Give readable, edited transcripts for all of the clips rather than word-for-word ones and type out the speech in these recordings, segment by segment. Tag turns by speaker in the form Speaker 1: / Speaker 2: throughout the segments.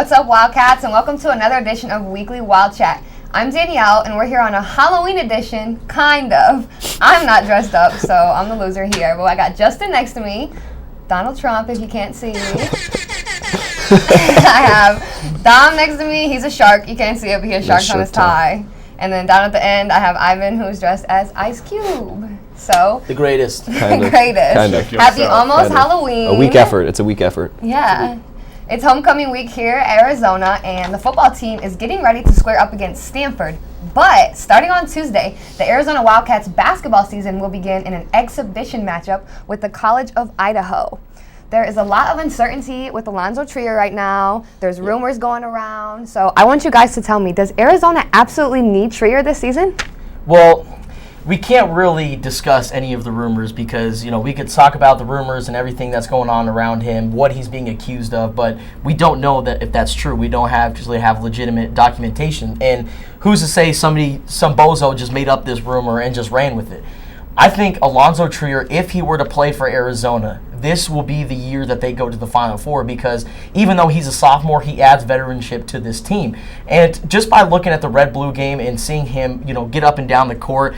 Speaker 1: what's up, Wildcats, and welcome to another edition of Weekly Wildchat. I'm Danielle, and we're here on a Halloween edition, kind of. I'm not dressed up, so I'm the loser here, but I got Justin next to me, Donald Trump, if you can't see me. I have Dom next to me. He's a shark. You can't see it, but he has sharks on his tie. And then down at the end, I have Ivan, who's dressed as Ice Cube. So
Speaker 2: the greatest.
Speaker 1: Greatest. Kind of. Happy almost Halloween.
Speaker 3: A week effort. It's a week effort.
Speaker 1: Yeah. It's homecoming week here in Arizona, and the football team is getting ready to square up against Stanford. But starting on Tuesday, the Arizona Wildcats basketball season will begin in an exhibition matchup with the College of Idaho. There is a lot of uncertainty with Allonzo Trier right now. There's rumors going around. So I want you guys to tell me, does Arizona absolutely need Trier this season?
Speaker 2: Well, we can't really discuss any of the rumors because, we could talk about the rumors and everything that's going on around him, what he's being accused of, but we don't know that if that's true. We don't have legitimate documentation. And who's to say some bozo just made up this rumor and just ran with it? I think Allonzo Trier, if he were to play for Arizona, this will be the year that they go to the Final Four because even though he's a sophomore, he adds veteranship to this team. And just by looking at the red-blue game and seeing him, get up and down the court,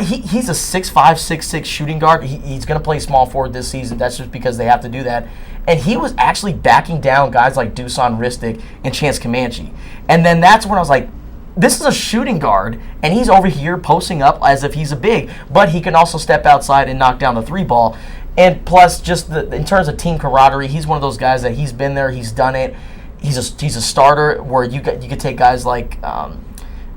Speaker 2: he's a 6'5", 6'6" shooting guard. He's going to play small forward this season. That's just because they have to do that. And he was actually backing down guys like Dusan Ristic and Chance Comanche. And then that's when I was like, this is a shooting guard, and he's over here posting up as if he's a big, but he can also step outside and knock down the three ball. And plus, just in terms of team camaraderie, he's one of those guys that he's been there, he's done it. He's a starter where you could take guys like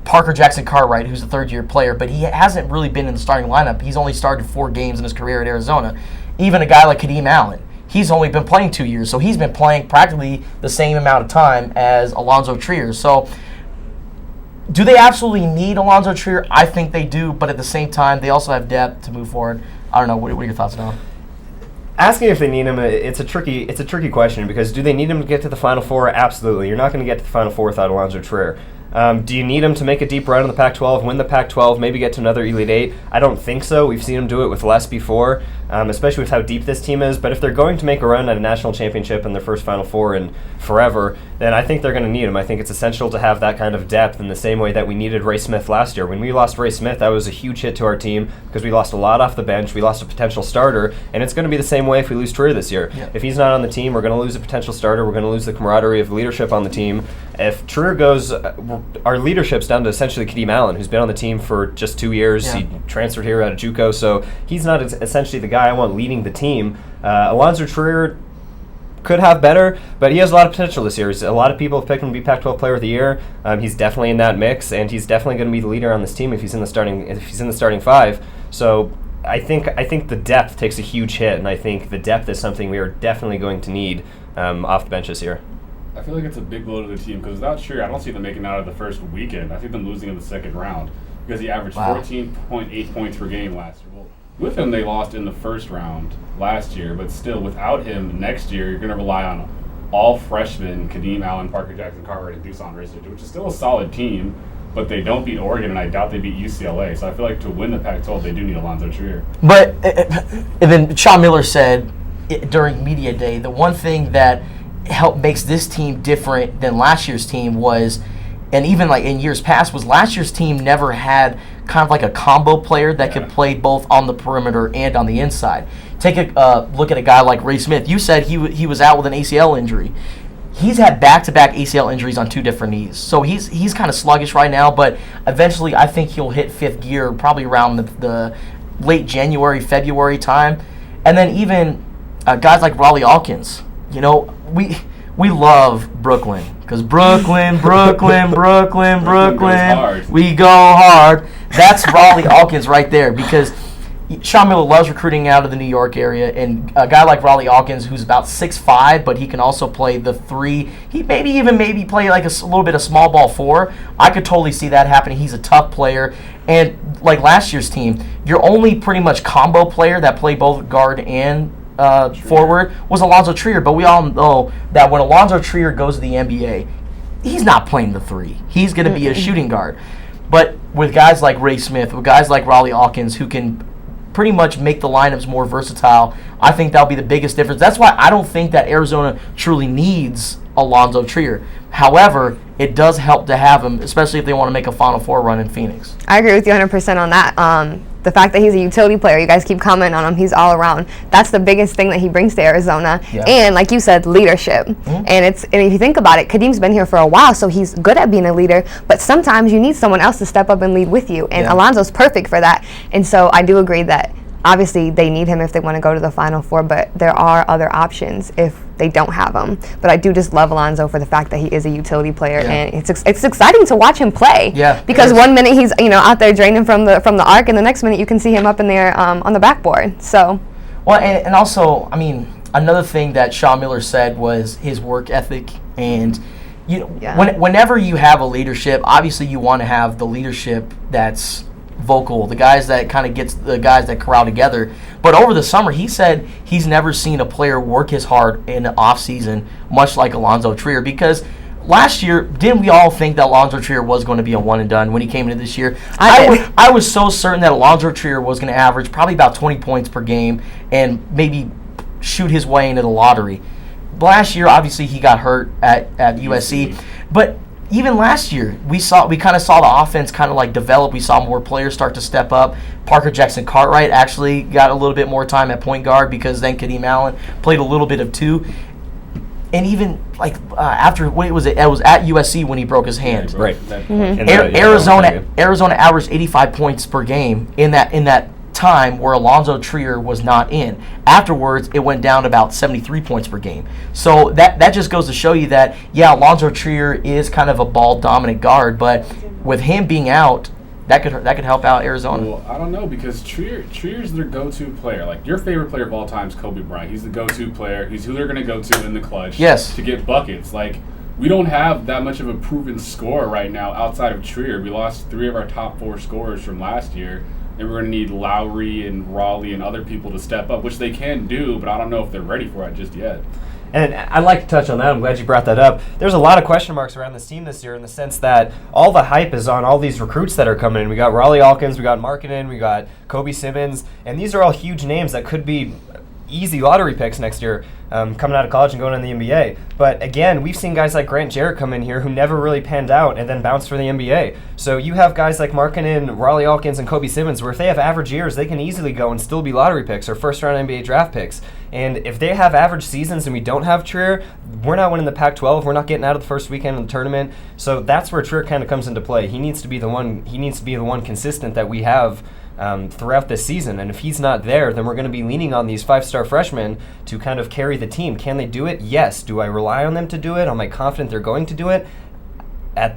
Speaker 2: Parker Jackson Cartwright, who's a third-year player, but he hasn't really been in the starting lineup. He's only started 4 games in his career at Arizona. Even a guy like Kadeem Allen, he's only been playing 2 years, so he's been playing practically the same amount of time as Allonzo Trier. So do they absolutely need Allonzo Trier? I think they do, but at the same time, they also have depth to move forward. I don't know. What are your thoughts, Don?
Speaker 3: Asking if they need him, it's a tricky question because do they need him to get to the Final Four? Absolutely. You're not going to get to the Final Four without Allonzo Trier. Do you need him to make a deep run in the Pac-12, win the Pac-12, maybe get to another Elite Eight? I don't think so. We've seen him do it with less before, especially with how deep this team is. But if they're going to make a run at a national championship in their first Final Four in forever, then I think they're going to need him. I think it's essential to have that kind of depth in the same way that we needed Ray Smith last year. When we lost Ray Smith, that was a huge hit to our team because we lost a lot off the bench. We lost a potential starter, and it's going to be the same way if we lose Trier this year. Yeah. If he's not on the team, we're going to lose a potential starter. We're going to lose the camaraderie of leadership on the team. If Trier goes, our leadership's down to essentially Kadeem Allen, who's been on the team for just 2 years. Yeah. He transferred here out of JUCO, so he's not essentially the guy I want leading the team. Allonzo Trier could have better, but he has a lot of potential this year. A lot of people have picked him to be Pac-12 Player of the Year. He's definitely in that mix, and he's definitely going to be the leader on this team if he's in the starting 5. So I think the depth takes a huge hit, and I think the depth is something we are definitely going to need off the bench this year.
Speaker 4: I feel like it's a big blow to the team because without Trier, I don't see them making it out of the first weekend. I see them losing in the second round because he averaged 14.8 points per game last year. Well, with him, they lost in the first round last year, but still, without him next year, you're going to rely on all freshmen, Kadeem Allen, Parker Jackson Cartwright, and Dusan Ristic, which is still a solid team, but they don't beat Oregon, and I doubt they beat UCLA. So I feel like to win the Pac-12, they do need Allonzo Trier.
Speaker 2: But, and then Sean Miller said during media day, the one thing that makes this team different than last year's team was, and even like in years past, was last year's team never had kind of like a combo player that could play both on the perimeter and on the inside. Take a look at a guy like Ray Smith. You said he was out with an ACL injury. He's had back-to-back ACL injuries on 2 different knees. So he's kind of sluggish right now, but eventually I think he'll hit 5th gear probably around the late January, February time. And then even guys like Raleigh Alkins. We love Brooklyn because Brooklyn, we go hard. That's Raleigh Alkins right there because Sean Miller loves recruiting out of the New York area, and a guy like Raleigh Alkins, who's about 6'5", but he can also play the 3. He maybe play like a little bit of small ball 4. I could totally see that happening. He's a tough player, and like last year's team, your only pretty much combo player that played both guard and forward was Allonzo Trier, but we all know that when Allonzo Trier goes to the NBA, he's not playing the 3. He's going to be a shooting guard. But with guys like Ray Smith, with guys like Raleigh Alkins, who can pretty much make the lineups more versatile, I think that'll be the biggest difference. That's why I don't think that Arizona truly needs Allonzo Trier. However, it does help to have him, especially if they want to make a Final Four run in Phoenix.
Speaker 1: I agree with you 100% on that. The fact that he's a utility player, you guys keep commenting on him, he's all around. That's the biggest thing that he brings to Arizona. Yeah. And like you said, leadership. Mm-hmm. And if you think about it, Kadeem's been here for a while, so he's good at being a leader, but sometimes you need someone else to step up and lead with you. And Allonzo's perfect for that. And so I do agree that obviously they need him if they want to go to the Final Four, but there are other options if they don't have him. But I do just love Allonzo for the fact that he is a utility player, and it's exciting to watch him play. Yeah, because 1 minute he's out there draining from the arc, and the next minute you can see him up in there on the backboard. So,
Speaker 2: well, and also, I mean, another thing that Sean Miller said was his work ethic, and whenever you have a leadership, obviously you want to have the leadership that's vocal, the guys that kind of gets the guys that corral together. But over the summer, he said he's never seen a player work as hard in the off season, much like Allonzo Trier. Because last year, didn't we all think that Allonzo Trier was going to be a one and done when he came into this year? I was so certain that Allonzo Trier was going to average probably about 20 points per game and maybe shoot his way into the lottery. Last year, obviously, he got hurt at USC, but even last year, we kind of saw the offense kind of like develop. We saw more players start to step up. Parker Jackson Cartwright actually got a little bit more time at point guard because then Kadeem Allen played a little bit of two. And even like after it was at USC when he broke his hand.
Speaker 3: Right.
Speaker 2: Mm-hmm. Arizona averaged 85 points per game in that time where Allonzo Trier was not in. Afterwards, it went down to about 73 points per game. So that just goes to show you that, Allonzo Trier is kind of a ball-dominant guard, but with him being out, that could help out Arizona.
Speaker 4: Well, I don't know, because Trier's their go-to player. Like, your favorite player of all time is Kobe Bryant. He's the go-to player. He's who they're going to go to in the clutch to get buckets. Like, we don't have that much of a proven scorer right now outside of Trier. We lost 3 of our top 4 scorers from last year. And we're going to need Lowry and Raleigh and other people to step up, which they can do, but I don't know if they're ready for it just yet.
Speaker 3: And I'd like to touch on that. I'm glad you brought that up. There's a lot of question marks around this team this year in the sense that all the hype is on all these recruits that are coming in. We got Raleigh Alkins, we got Markkanen, we got Kobe Simmons, and these are all huge names that could be easy lottery picks next year coming out of college and going in the NBA. But again, we've seen guys like Grant Jarrett come in here who never really panned out and then bounced for the NBA. So you have guys like Markkanen, Raleigh Alkins, and Kobe Simmons where if they have average years, they can easily go and still be lottery picks or first-round NBA draft picks. And if they have average seasons and we don't have Trier, we're not winning the Pac-12. We're not getting out of the first weekend of the tournament. So that's where Trier kind of comes into play. He needs to be the one consistent that we have throughout this season, and if he's not there, then we're going to be leaning on these 5-star freshmen to kind of carry the team. Can they do it? Yes. Do I rely on them to do it? Am I confident they're going to do it?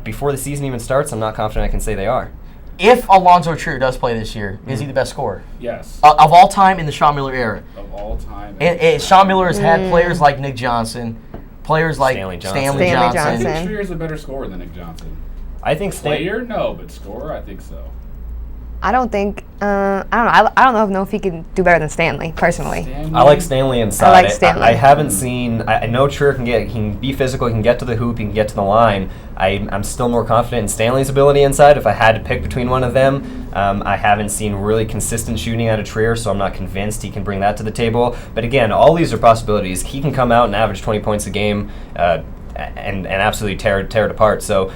Speaker 3: Before the season even starts, I'm not confident I can say they are.
Speaker 2: If Allonzo Trier does play this year, is he the best scorer?
Speaker 4: Yes.
Speaker 2: Of all time in the Sean Miller era?
Speaker 4: Of all time.
Speaker 2: And Sean Miller has had players like Nick Johnson, players like Stanley Johnson.
Speaker 4: I think Trier is a better scorer than Nick Johnson.
Speaker 3: I think
Speaker 4: player, no, but scorer, I think so.
Speaker 1: I don't think. I don't know if he can do better than Stanley personally.
Speaker 3: I like Stanley inside.
Speaker 1: I like Stanley.
Speaker 3: I haven't seen. I know Trier can be physical. He can get to the hoop. He can get to the line. I'm still more confident in Stanley's ability inside. If I had to pick between one of them, I haven't seen really consistent shooting out of Trier, so I'm not convinced he can bring that to the table. But again, all these are possibilities. He can come out and average 20 points a game, and absolutely tear it apart. So,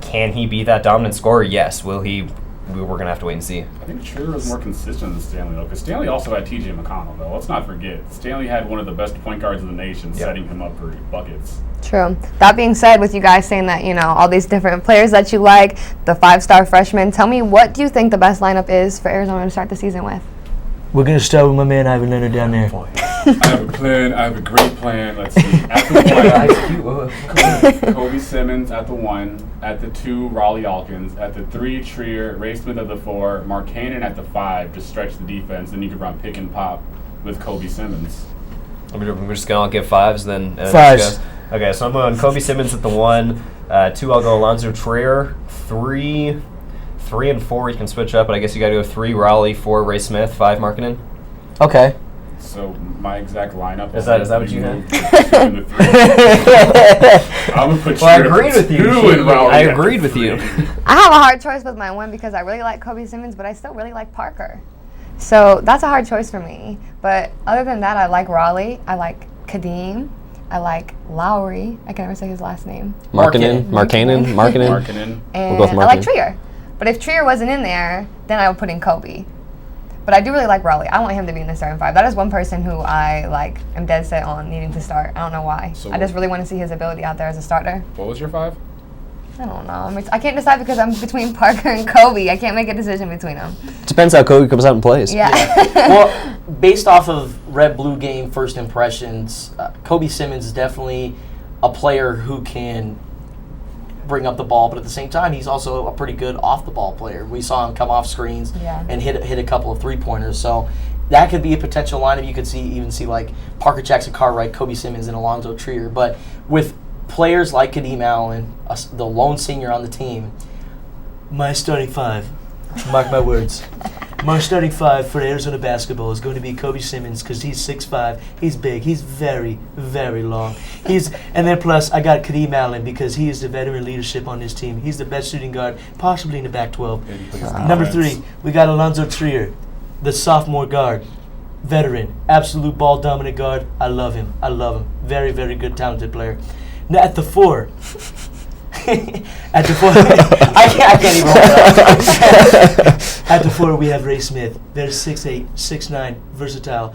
Speaker 3: can he be that dominant scorer? Yes. Will he? We're going to have to wait and see.
Speaker 4: I think Trier was more consistent than Stanley, though, because Stanley also had T.J. McConnell, though. Let's not forget. Stanley had one of the best point guards in the nation, setting him up for buckets.
Speaker 1: True. That being said, with you guys saying that, all these different players that you like, the 5-star freshmen, tell me, what do you think the best lineup is for Arizona to start the season with?
Speaker 2: We're going to start with my man Ivan Leonard down there.
Speaker 4: I have a plan. I have a great plan. Let's see. At the 1, Kobe Simmons at the 1. At the 2, Raleigh Alkins. At the 3, Trier. Ray Smith at the 4. Markkanen at the 5 to stretch the defense. Then you can run pick and pop with Kobe Simmons.
Speaker 3: We're just going to give 5s then.
Speaker 2: 5s.
Speaker 3: Okay, so I'm going Kobe Simmons at the 1. 2, I'll go Allonzo Trier. 3 and 4 you can switch up, but I guess you got to go 3 Raleigh, 4 Ray Smith, 5 Markkanen.
Speaker 2: Okay.
Speaker 4: So my exact lineup
Speaker 3: is that what you have?
Speaker 4: I would put.
Speaker 3: Well, I agreed with you. I agreed with you.
Speaker 1: I have a hard choice with my 1 because I really like Kobe Simmons, but I still really like Parker. So that's a hard choice for me. But other than that, I like Raleigh. I like Kadeem. I like Lowry. I can never say his last name.
Speaker 5: Markkanen.
Speaker 1: Markkanen.
Speaker 5: We'll
Speaker 1: And
Speaker 5: go with
Speaker 1: I like
Speaker 5: Markkanen.
Speaker 1: Trier. But if Trier wasn't in there, then I would put in Kobe. But I do really like Raleigh. I want him to be in the starting 5. That is one person who I am dead set on needing to start. I don't know why.
Speaker 4: So
Speaker 1: I just really want to see his ability out there as a starter.
Speaker 4: What was your 5?
Speaker 1: I don't know. I can't decide because I'm between Parker and Kobe. I can't make a decision between them.
Speaker 5: Depends how Kobe comes out and plays.
Speaker 1: Yeah.
Speaker 2: Well, based off of Red-Blue game first impressions, Kobe Simmons is definitely a player who can bring up the ball, but at the same time, he's also a pretty good off-the-ball player. We saw him come off screens and hit a couple of three-pointers. So that could be a potential lineup. You could even see like Parker Jackson Cartwright, Kobe Simmons, and Allonzo Trier. But with players like Kadeem Allen, the lone senior on the team, my starting 5, mark my words, my starting 5 for Arizona basketball is going to be Kobe Simmons because he's 6'5", he's big, he's very, very long. And then plus I got Kadeem Allen because he is the veteran leadership on this team. He's the best shooting guard possibly in the Pac-12. Number 3, we got Allonzo Trier, the sophomore guard. Veteran, absolute ball dominant guard. I love him. Very, very good, talented player. Now at the 4, I can't even hold it up. At the 4, we have Ray Smith. They're 6'8", 6'9", versatile.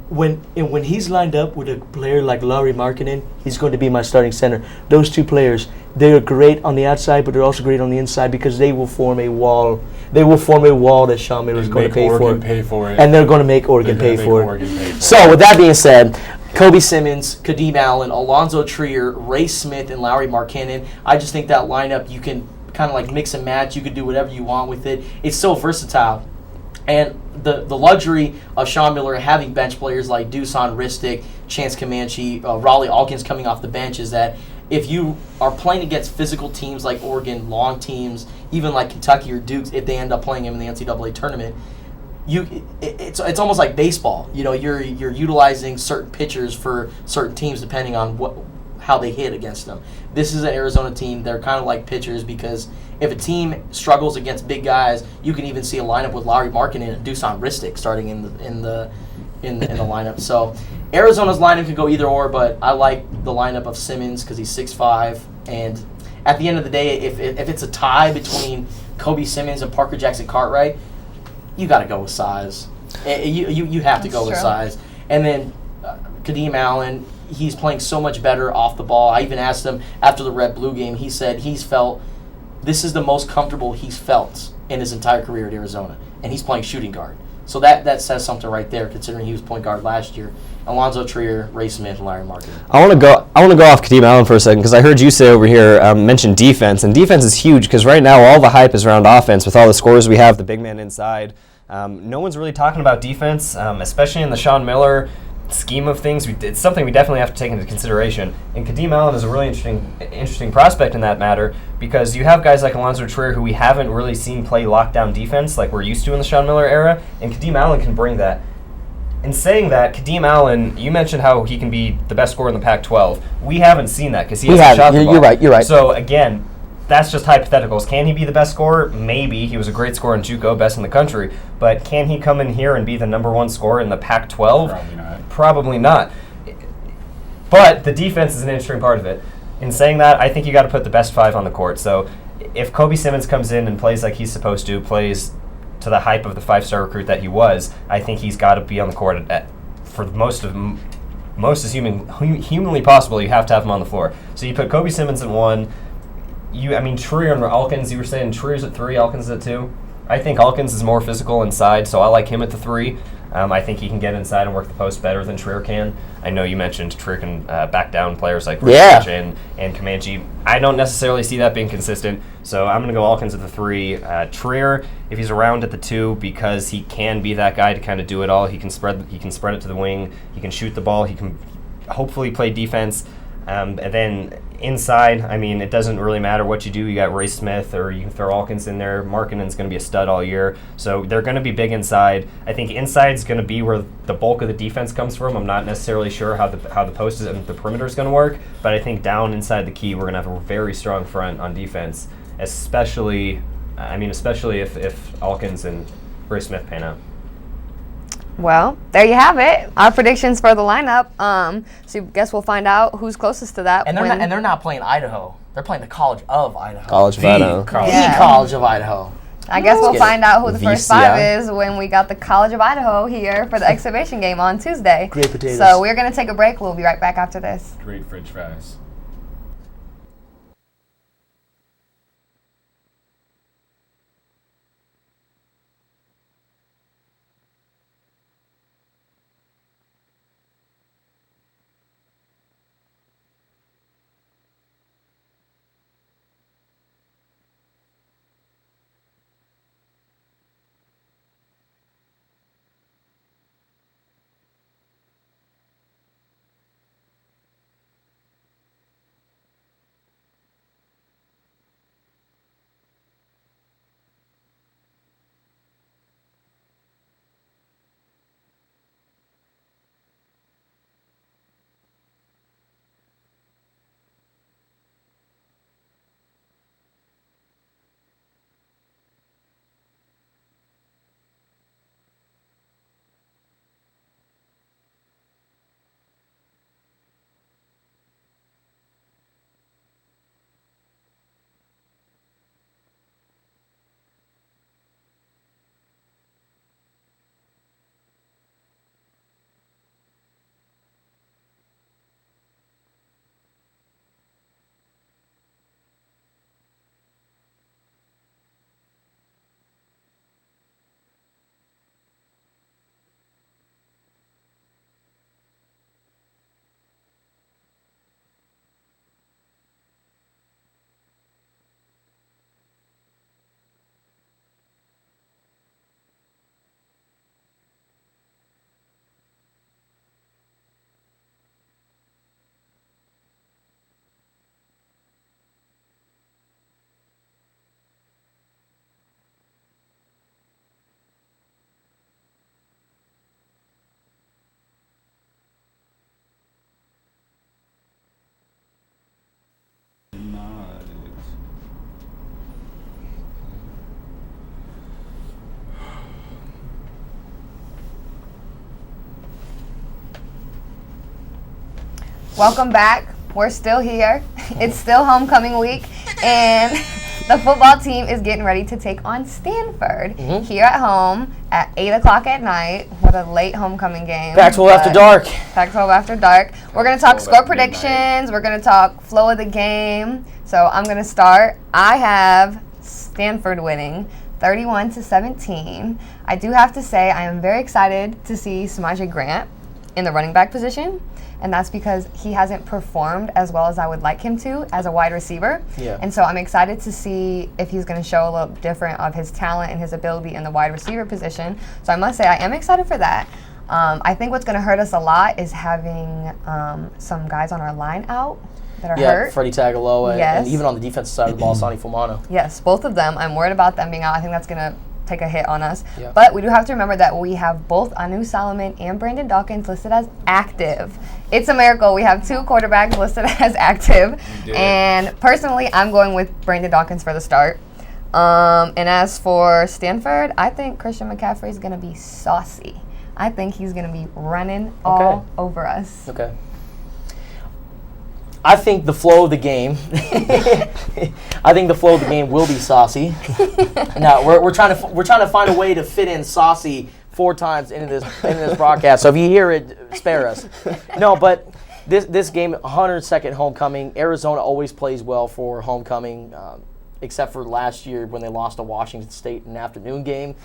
Speaker 2: When he's lined up with a player like Lauri Markkanen, he's going to be my starting center. Those two players, they are great on the outside, but they're also great on the inside because they will form a wall. They will form a wall that Sean Miller is going to pay for it. And they're going to make Oregon pay for it. So with that being said, Kobe Simmons, Kadeem Allen, Allonzo Trier, Ray Smith, and Lauri Markkanen. I just think that lineup, you can kind of like mix and match. You can do whatever you want with it. It's so versatile. And the luxury of Sean Miller having bench players like Dusan Ristic, Chance Comanche, Raleigh Alkins coming off the bench is that if you are playing against physical teams like Oregon, long teams, even like Kentucky or Duke, if they end up playing them in the NCAA tournament, it's almost like baseball. You know, you're utilizing certain pitchers for certain teams depending on how they hit against them. This is an Arizona team. They're kind of like pitchers because if a team struggles against big guys, you can even see a lineup with Lauri Markkanen and Dusan Ristic starting in the lineup. So Arizona's lineup could go either or, but I like the lineup of Simmons because he's 6'5", and at the end of the day, if it's a tie between Kobe Simmons and Parker Jackson Cartwright, you got to go with size. You have to go with size. And then Kadeem Allen, he's playing so much better off the ball. I even asked him after the Red-Blue game, he said he's felt this is the most comfortable he's felt in his entire career at Arizona, and he's playing shooting guard. So that says something right there, considering he was point guard last year. Allonzo Trier, Ray Smith, and Lauri Markkanen.
Speaker 5: I want to go off Kadeem Allen for a second because I heard you say over here mention defense, and defense is huge because right now all the hype is around offense with all the scores we have, the big man inside. No one's really talking about defense, especially in the Sean Miller scheme of things. It's something we definitely have to take into consideration. And Kadeem Allen is a really interesting prospect in that matter because you have guys like Allonzo Trier who we haven't really seen play lockdown defense like we're used to in the Sean Miller era, and Kadeem Allen can bring that. In saying that, Kadeem Allen, you mentioned how he can be the best scorer in the Pac-12. We haven't seen that because he hasn't shot the ball.
Speaker 2: You're right.
Speaker 5: So again, that's just hypotheticals. Can he be the best scorer? Maybe. He was a great scorer in JUCO, best in the country. But can he come in here and be the number one scorer in the Pac-12?
Speaker 4: Probably not.
Speaker 5: Probably not. But the defense is an interesting part of it. In saying that, I think you got to put the best 5 on the court. So if Kobe Simmons comes in and plays like he's supposed to, plays to the hype of the 5-star recruit that he was, I think he's got to be on the court for most as humanly possible. You have to have him on the floor. So you put Kobe Simmons at 1. Trier and Alkins, you were saying Trier's at 3, Alkins at 2. I think Alkins is more physical inside, so I like him at the 3. I think he can get inside and work the post better than Trier can. I know you mentioned Trier can back down players like Rich and Comanche. I don't necessarily see that being consistent, so I'm going to go Alkins at the 3. Trier, if he's around at the 2, because he can be that guy to kind of do it all. He can spread it to the wing. He can shoot the ball. He can hopefully play defense. And then inside, it doesn't really matter what you do. You got Ray Smith, or you can throw Alkins in there. Markkanen's going to be a stud all year. So they're going to be big inside. I think inside's going to be where the bulk of the defense comes from. I'm not necessarily sure how the post is and the perimeter is going to work, but I think down inside the key, we're going to have a very strong front on defense, especially if Alkins and Ray Smith pan out.
Speaker 1: Well, there you have it. Our predictions for the lineup. So I guess we'll find out who's closest to that.
Speaker 2: And they're not playing Idaho. They're playing the College of Idaho.
Speaker 3: College of Idaho.
Speaker 2: The College of Idaho.
Speaker 1: I guess we'll find out who the first
Speaker 3: VCI.
Speaker 1: 5 is when we got the College of Idaho here for the exhibition game on Tuesday.
Speaker 2: Great potatoes.
Speaker 1: So we're going to take a break. We'll be right back after this.
Speaker 4: Great French fries.
Speaker 1: Welcome back. We're still here. It's still homecoming week, and the football team is getting ready to take on Stanford here at home at 8 o'clock at night. What a late homecoming game.
Speaker 2: Pac-12 after dark.
Speaker 1: Pac-12 after dark. We're going to talk
Speaker 4: 12
Speaker 1: score
Speaker 4: after midnight.
Speaker 1: predictions. We're going to talk flow of the game. So I'm going to start. I have Stanford winning 31-17. I do have to say I am very excited to see Samaje Grant in the running back position. And that's because he hasn't performed as well as I would like him to as a wide receiver.
Speaker 2: Yeah.
Speaker 1: And so I'm excited to see if he's going to show a little different of his talent and his ability in the wide receiver position. So I must say I am excited for that. I think what's going to hurt us a lot is having some guys on our line out that are hurt.
Speaker 2: Freddie Tagaloa,
Speaker 1: Yes.
Speaker 2: and even on the defensive side of the ball, Sonny Fulmano.
Speaker 1: Yes, both of them. I'm worried about them being out. I think that's going to take a hit on us.
Speaker 2: Yeah.
Speaker 1: But we do have to remember that we have both Anu Solomon and Brandon Dawkins listed as active. It's a miracle. We have 2 quarterbacks listed as active. And personally, I'm going with Brandon Dawkins for the start. And as for Stanford, I think Christian McCaffrey is going to be saucy. I think he's going to be running all over us.
Speaker 2: Okay. I think the flow of the game. I think the flow of the game will be saucy. Now we're trying to find a way to fit in saucy 4 times into this broadcast. So if you hear it, spare us. No, but this game, 102nd homecoming. Arizona always plays well for homecoming, except for last year when they lost to Washington State in an afternoon game.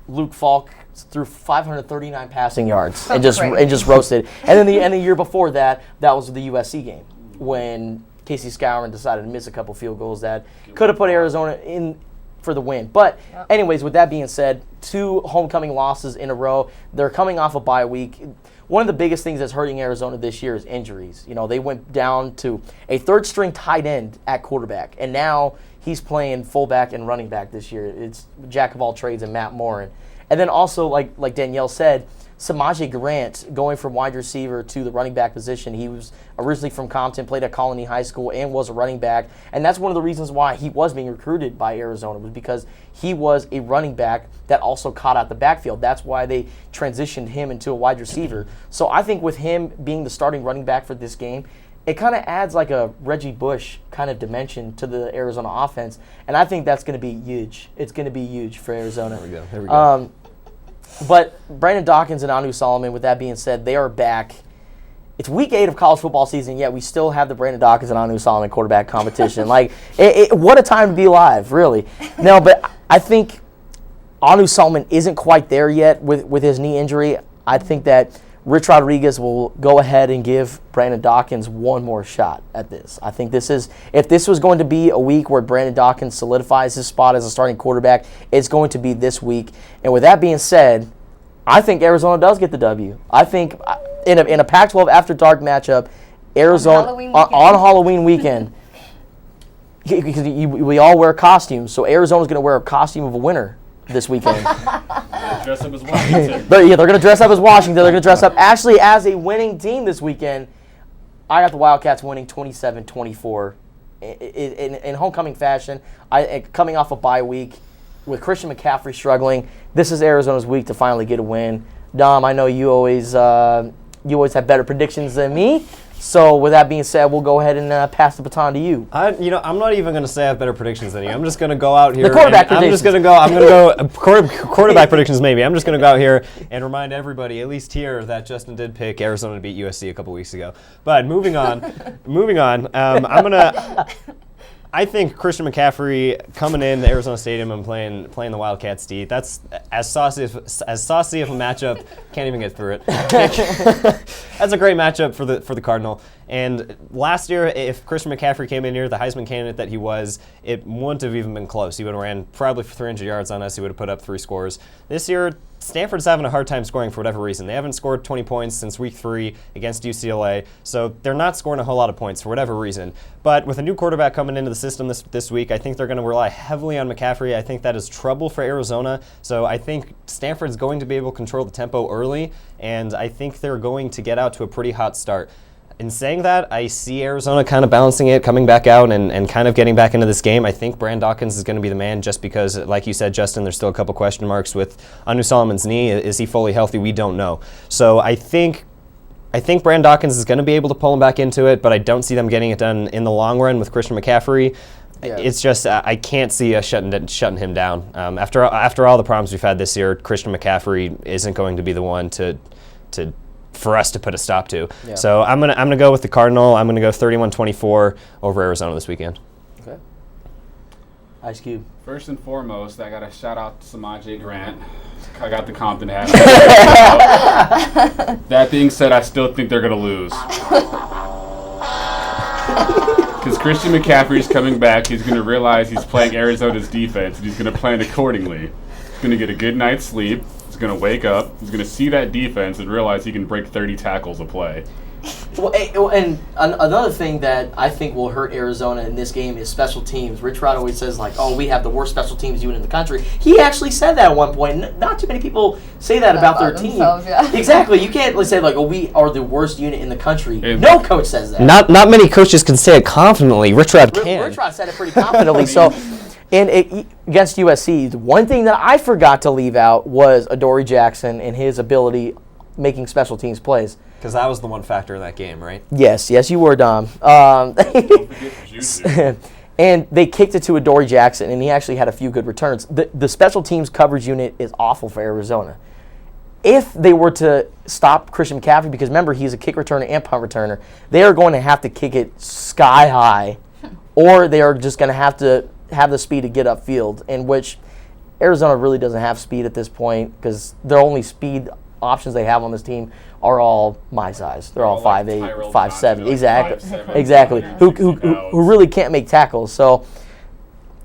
Speaker 2: Luke Falk threw 539 passing yards and just roasted. And then the year before that was the USC game when Casey Skowron decided to miss a couple field goals that could have put Arizona in for the win. But anyways, with that being said, 2 homecoming losses in a row. They're coming off a bye week. One of the biggest things that's hurting Arizona this year is injuries. You know, they went down to a 3rd-string tight end at quarterback, and now he's playing fullback and running back this year. It's jack of all trades and Matt Morin. And then also, like Danielle said, Samaje Grant going from wide receiver to the running back position. He was originally from Compton, played at Colony High School, and was a running back. And that's one of the reasons why he was being recruited by Arizona, was because he was a running back that also caught out the backfield. That's why they transitioned him into a wide receiver. So I think with him being the starting running back for this game, it kind of adds like a Reggie Bush kind of dimension to the Arizona offense. And I think that's going to be huge. It's going to be huge for Arizona.
Speaker 3: There we go.
Speaker 2: But Brandon Dawkins and Anu Solomon, with that being said, they are back. It's week 8 of college football season, yet we still have the Brandon Dawkins and Anu Solomon quarterback competition. What a time to be alive, really. No, but I think Anu Solomon isn't quite there yet with his knee injury. I think that Rich Rodriguez will go ahead and give Brandon Dawkins one more shot at this. I think if this was going to be a week where Brandon Dawkins solidifies his spot as a starting quarterback, it's going to be this week. And with that being said, I think Arizona does get the W. I think in a Pac-12 after dark matchup, Arizona on Halloween weekend, because we all wear costumes, so Arizona's going to wear a costume of a winner this weekend.
Speaker 4: Dress up as Washington.
Speaker 2: They're going to dress up as Washington. They're going to dress up actually as a winning team this weekend. I got the Wildcats winning 27-24 in homecoming fashion. Coming off a bye week with Christian McCaffrey struggling, this is Arizona's week to finally get a win. Dom, I know you always have better predictions than me. So with that being said, we'll go ahead and pass the baton to you.
Speaker 5: I'm not even going to say I have better predictions than you. I'm just going to go out here.
Speaker 2: The quarterback predictions.
Speaker 5: I'm going to go quarterback predictions maybe. I'm just going to go out here and remind everybody, at least here, that Justin did pick Arizona to beat USC a couple weeks ago. But moving on, I think Christian McCaffrey coming in the Arizona Stadium and playing the Wildcats D. That's as saucy of a matchup. Can't even get through it. That's a great matchup for the Cardinal. And last year, if Christian McCaffrey came in here, the Heisman candidate that he was, it wouldn't have even been close. He would have ran probably for 300 yards on us. He would have put up 3 scores. This year, Stanford's having a hard time scoring for whatever reason. They haven't scored 20 points since week 3 against UCLA, so they're not scoring a whole lot of points for whatever reason. But with a new quarterback coming into the system this week, I think they're going to rely heavily on McCaffrey. I think that is trouble for Arizona. So I think Stanford's going to be able to control the tempo early, and I think they're going to get out to a pretty hot start. In saying that, I see Arizona kind of balancing it, coming back out and kind of getting back into this game. I think Brandon Dawkins is going to be the man just because, like you said, Justin, there's still a couple question marks with Anu Solomon's knee. Is he fully healthy? We don't know. So I think Brandon Dawkins is going to be able to pull him back into it, but I don't see them getting it done in the long run with Christian McCaffrey. Yeah. It's just I can't see us shutting him down. After all the problems we've had this year, Christian McCaffrey isn't going to be the one for us to put a stop to. Yeah. So I'm gonna go with the Cardinal. I'm gonna go 31-24 over Arizona this weekend.
Speaker 2: Okay. Ice Cube.
Speaker 4: First and foremost, I got to shout out to Samaje Grant. I got the Compton hat. That being said, I still think they're gonna lose. Because Christian McCaffrey's coming back, he's gonna realize he's playing Arizona's defense, and he's gonna plan accordingly. He's gonna get a good night's sleep. He's going to wake up, he's going to see that defense and realize he can break 30 tackles a play.
Speaker 2: Well, and another thing that I think will hurt Arizona in this game is special teams. Rich Rod always says, we have the worst special teams unit in the country. He actually said that at one point. Not too many people say that about their team.
Speaker 1: Yeah.
Speaker 2: Exactly. You can't say, we are the worst unit in the country. No coach says that.
Speaker 5: Not many coaches can say it confidently. Rich Rod can.
Speaker 2: Rich Rod said it pretty confidently. Against USC, one thing that I forgot to leave out was Adoree Jackson and his ability making special teams plays.
Speaker 5: Because that was the one factor in that game, right?
Speaker 2: Yes, you were, Dom. And they kicked it to Adoree Jackson, and he actually had a few good returns. The special teams coverage unit is awful for Arizona. If they were to stop Christian McCaffrey, because remember, he's a kick returner and punt returner, they are going to have to kick it sky high, or they are just going to have the speed to get upfield, in which Arizona really doesn't have speed at this point because their only speed options they have on this team are all my size. They're all 5'8", 5'7". Exactly. Who really can't make tackles. So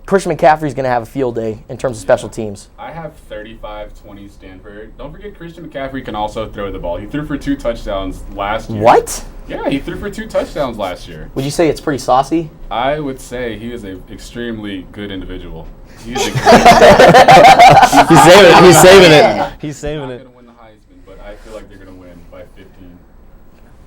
Speaker 2: Christian McCaffrey's going to have a field day in terms of special teams.
Speaker 4: I have 35-20 Stanford. Don't forget Christian McCaffrey can also throw the ball. He threw for 2 touchdowns last year.
Speaker 2: What?
Speaker 4: Yeah, he threw for 2 touchdowns last year.
Speaker 2: Would you say it's pretty saucy?
Speaker 4: I would say he is an extremely good individual. He is a
Speaker 3: He's saving it. He's saving it. He's
Speaker 4: They're
Speaker 3: saving
Speaker 4: not
Speaker 3: it.
Speaker 4: going to win the Heisman, but I feel like they're going to win by 15.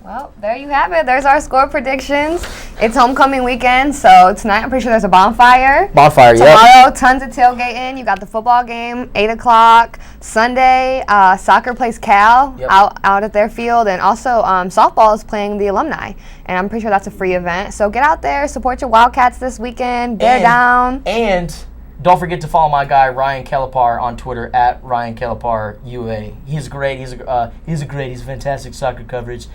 Speaker 1: Well, there you have it. There's our score predictions. It's homecoming weekend, so tonight I'm pretty sure there's a bonfire.
Speaker 2: Bonfire,
Speaker 1: Tomorrow, tons of tailgating. You got the football game, 8 o'clock. Sunday, soccer plays Cal out at their field. And also, softball is playing the alumni. And I'm pretty sure that's a free event. So get out there, support your Wildcats this weekend. Bear down.
Speaker 2: And don't forget to follow my guy, Ryan Kellepar, on Twitter, at Ryan Kellepar UA. He's great. He's fantastic soccer coverage.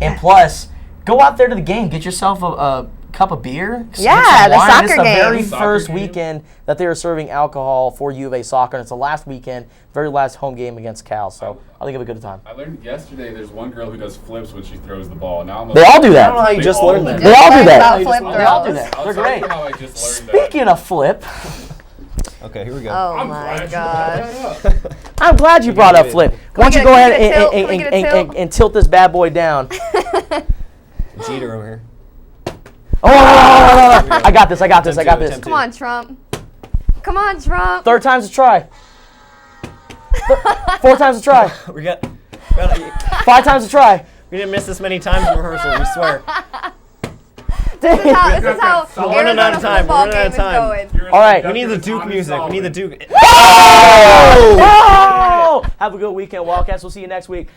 Speaker 2: And plus, go out there to the game. Get yourself a cup of beer.
Speaker 1: Yeah, the soccer
Speaker 2: It's the
Speaker 1: game.
Speaker 2: very
Speaker 4: Soccer
Speaker 2: first
Speaker 4: game.
Speaker 2: weekend that they are serving alcohol for U of A soccer. And it's the last weekend, very last home game against Cal. So I think it'll be a good time.
Speaker 4: I learned yesterday there's one girl who does flips when she throws the ball. Now I'm
Speaker 2: They all do
Speaker 3: I don't know how
Speaker 2: that.
Speaker 3: you just learned that.
Speaker 2: They all do that.
Speaker 1: About flip
Speaker 2: They all do
Speaker 1: throws.
Speaker 2: that.
Speaker 4: I'll
Speaker 2: They're
Speaker 4: tell
Speaker 2: great.
Speaker 4: you how I just learned
Speaker 2: Speaking of flip,
Speaker 3: Okay, here we go.
Speaker 1: Oh,
Speaker 4: I'm
Speaker 1: my
Speaker 4: glad you
Speaker 1: gosh.
Speaker 4: brought that up.
Speaker 2: I'm glad you brought up flip. Why don't you go ahead
Speaker 1: Can we get a tilt?
Speaker 2: and tilt this bad boy down?
Speaker 3: Jeter over here.
Speaker 2: Oh, no. I got this.
Speaker 3: Attempt
Speaker 1: Come on, Trump. Come on, Trump.
Speaker 2: Third time's a try. 4 times a try.
Speaker 3: We got
Speaker 2: 5 times a try.
Speaker 3: we didn't miss this many times in rehearsal, we swear.
Speaker 1: This is how
Speaker 3: We're running out
Speaker 1: Arizona
Speaker 3: of time.
Speaker 1: football
Speaker 3: We're running out
Speaker 1: game
Speaker 3: of
Speaker 1: is
Speaker 3: time.
Speaker 1: going.
Speaker 4: You're
Speaker 2: All right.
Speaker 3: We need the
Speaker 4: That's
Speaker 3: Duke
Speaker 4: honest
Speaker 3: music. We need the
Speaker 4: solid.
Speaker 3: Duke.
Speaker 2: Oh! Have a good weekend, Wildcats. We'll see you next week.